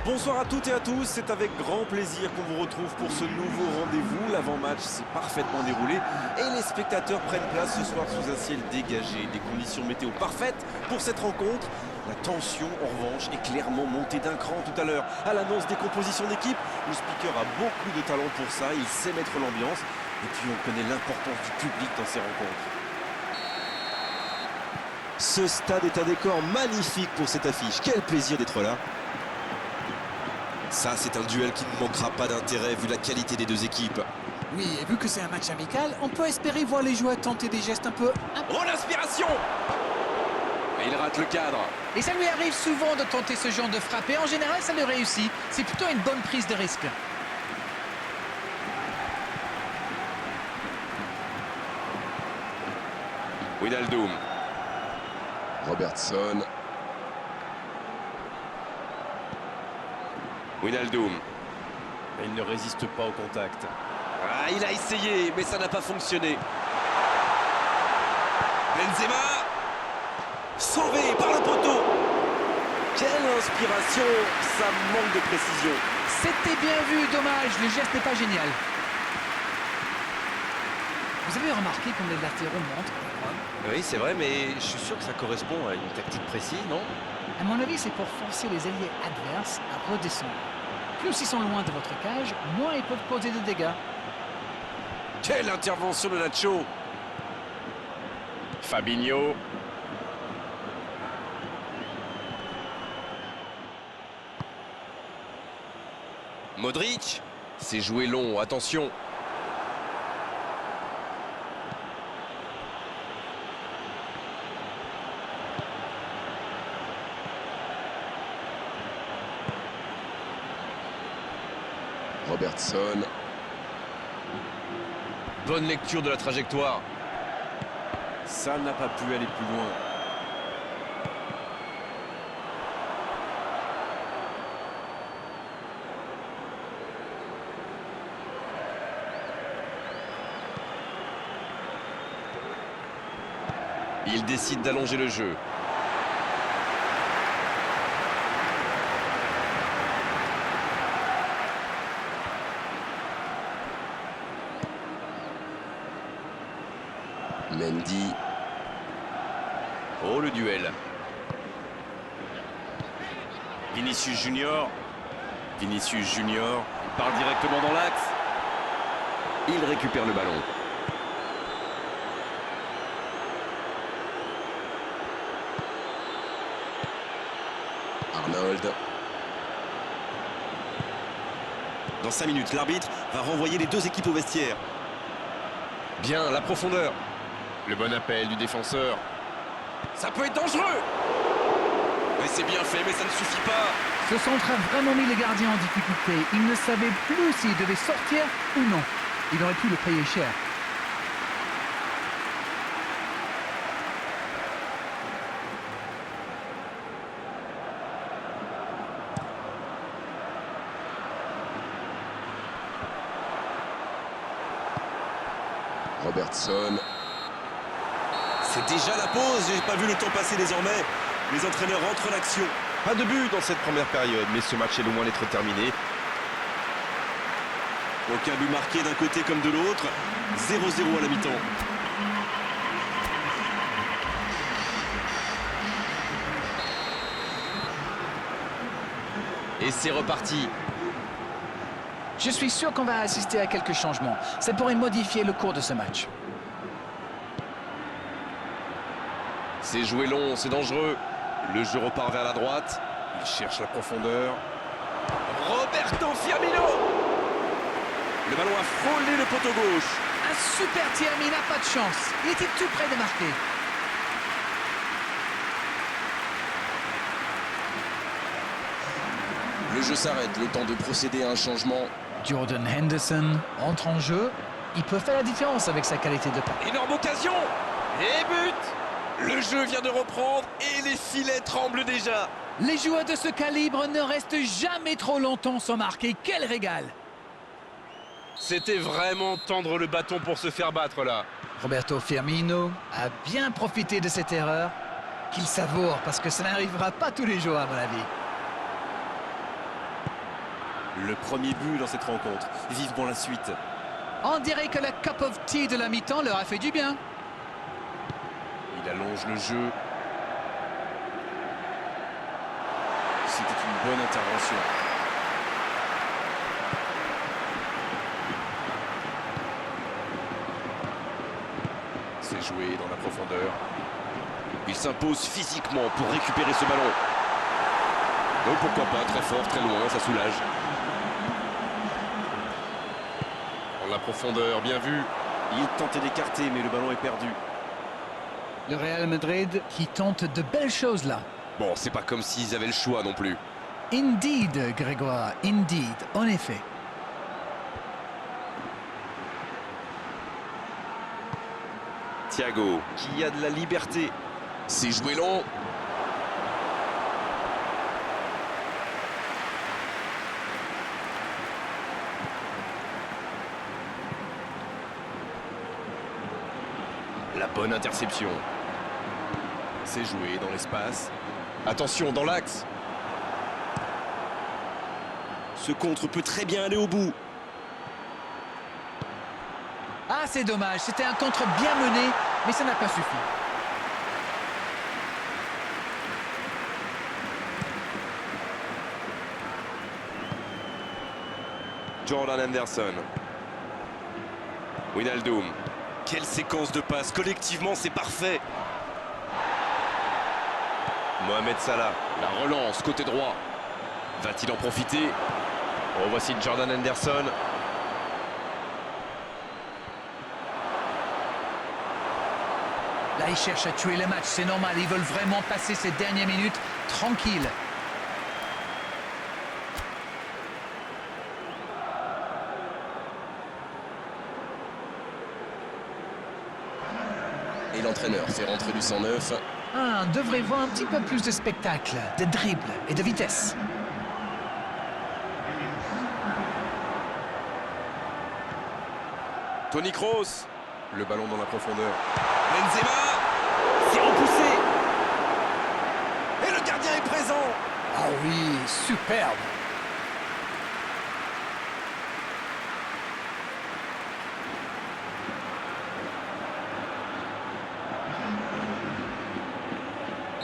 Bonsoir à toutes et à tous, c'est avec grand plaisir qu'on vous retrouve pour ce nouveau rendez-vous. L'avant-match s'est parfaitement déroulé et les spectateurs prennent place ce soir sous un ciel dégagé. Des conditions météo parfaites pour cette rencontre. La tension, en revanche, est clairement montée d'un cran tout à l'heure. À l'annonce des compositions d'équipe, le speaker a beaucoup de talent pour ça, il sait mettre l'ambiance. Et puis on connaît l'importance du public dans ces rencontres. Ce stade est un décor magnifique pour cette affiche. Quel plaisir d'être là. Ça, c'est un duel qui ne manquera pas d'intérêt vu la qualité des deux équipes. Oui, et vu que c'est un match amical, on peut espérer voir les joueurs tenter des gestes un peu... Oh, l'inspiration! Et il rate le cadre. Et ça lui arrive souvent de tenter ce genre de frappe, et en général, ça le réussit. C'est plutôt une bonne prise de risque. Wijnaldum. Robertson. Wijnaldum. Il ne résiste pas au contact. Ah, il a essayé, mais ça n'a pas fonctionné. Benzema. Sauvé par le poteau. Quelle inspiration, ça manque de précision. C'était bien vu, dommage, le geste n'est pas génial. Vous avez remarqué comme les latéraux montrent? Oui, c'est vrai, mais je suis sûr que ça correspond à une tactique précise, non? À mon avis, c'est pour forcer les alliés adverses à redescendre. Plus ils sont loin de votre cage, moins ils peuvent causer de dégâts. Quelle intervention de Nacho! Fabinho. Modric. C'est joué long, attention. Robertson. Bonne lecture de la trajectoire. Ça n'a pas pu aller plus loin. Il décide d'allonger le jeu. Mendy. Oh, le duel. Vinicius Junior. Vinicius Junior. Il part directement dans l'axe. Il récupère le ballon. Arnold. Dans 5 minutes, l'arbitre va renvoyer les deux équipes au vestiaire. Bien, la profondeur. Le bon appel du défenseur. Ça peut être dangereux. Mais c'est bien fait, mais ça ne suffit pas. Ce centre a vraiment mis les gardiens en difficulté. Ils ne savaient plus s'ils devaient sortir ou non. Il aurait pu le payer cher. Robertson. C'est déjà la pause, j'ai pas vu le temps passer désormais. Les entraîneurs rentrent en action. Pas de but dans cette première période, mais ce match est loin d'être terminé. Aucun but marqué d'un côté comme de l'autre. 0-0 à la mi-temps. Et c'est reparti. Je suis sûr qu'on va assister à quelques changements. Ça pourrait modifier le cours de ce match. C'est joué long, c'est dangereux. Le jeu repart vers la droite. Il cherche la profondeur. Roberto Firmino. Le ballon a frôlé le poteau gauche. Un super tir, mais il n'a pas de chance. Il était tout près de marquer. Le jeu s'arrête, le temps de procéder à un changement. Jordan Henderson entre en jeu. Il peut faire la différence avec sa qualité de passe. Énorme occasion. Et but. Le jeu vient de reprendre et les filets tremblent déjà. Les joueurs de ce calibre ne restent jamais trop longtemps sans marquer. Quel régal! C'était vraiment tendre le bâton pour se faire battre là. Roberto Firmino a bien profité de cette erreur. Qu'il savoure parce que ça n'arrivera pas tous les jours à mon avis. Le premier but dans cette rencontre. Vivement la suite. On dirait que la cup of tea de la mi-temps leur a fait du bien. Il allonge le jeu. C'était une bonne intervention. C'est joué dans la profondeur. Il s'impose physiquement pour récupérer ce ballon. Donc pourquoi pas, très fort, très loin, ça soulage. Dans la profondeur, bien vu. Il tentait d'écarter, mais le ballon est perdu. Le Real Madrid qui tente de belles choses là. Bon, c'est pas comme s'ils avaient le choix non plus. Indeed, Grégoire, indeed, en effet. Thiago. Qui a de la liberté. C'est joué long. La bonne interception. C'est joué dans l'espace. Attention, dans l'axe. Ce contre peut très bien aller au bout. Ah, c'est dommage, c'était un contre bien mené, mais ça n'a pas suffi. Jordan Henderson. Wijnaldum. Quelle séquence de passes. Collectivement, c'est parfait. Mohamed Salah. La relance, côté droit. Va-t-il en profiter? Oh, voici Jordan Henderson. Là, ils cherchent à tuer le match, c'est normal, ils veulent vraiment passer ces dernières minutes tranquilles. Et l'entraîneur fait rentrer du 109. Ah, on devrait voir un petit peu plus de spectacle, de dribble et de vitesse. Toni Kroos. Le ballon dans la profondeur. Benzema. C'est repoussé. Et le gardien est présent. Ah oui, superbe.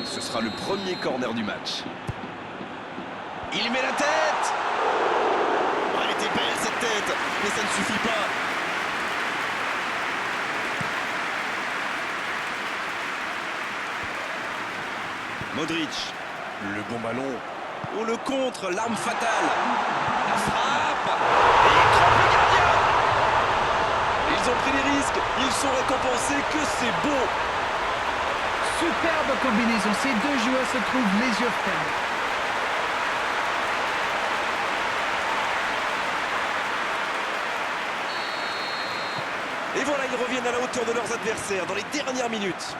Ce sera le premier corner du match. Il met la tête. Oh, elle était belle cette tête, mais ça ne suffit pas. Modric. Le bon ballon. Oh, le contre, l'arme fatale. La frappe. Et il trompe le gardien. Ils ont pris des risques. Ils sont récompensés. Que c'est beau. Superbe combinaison, ces deux joueurs se trouvent les yeux fermés. Et voilà, ils reviennent à la hauteur de leurs adversaires dans les dernières minutes.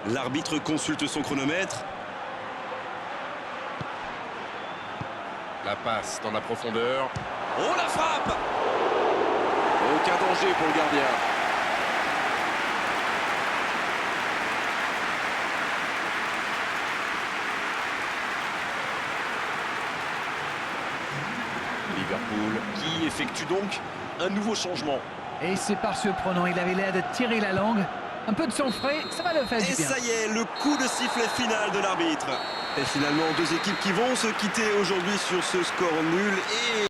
L'arbitre consulte son chronomètre. La passe dans la profondeur. Oh, la frappe. Aucun danger pour le gardien. Liverpool qui effectue donc un nouveau changement. Et c'est pas surprenant, il avait l'air de tirer la langue. Un peu de son frais, ça va le faire Et du bien. ça y est, le coup de sifflet final de l'arbitre. Et finalement, deux équipes qui vont se quitter aujourd'hui sur ce score nul. Et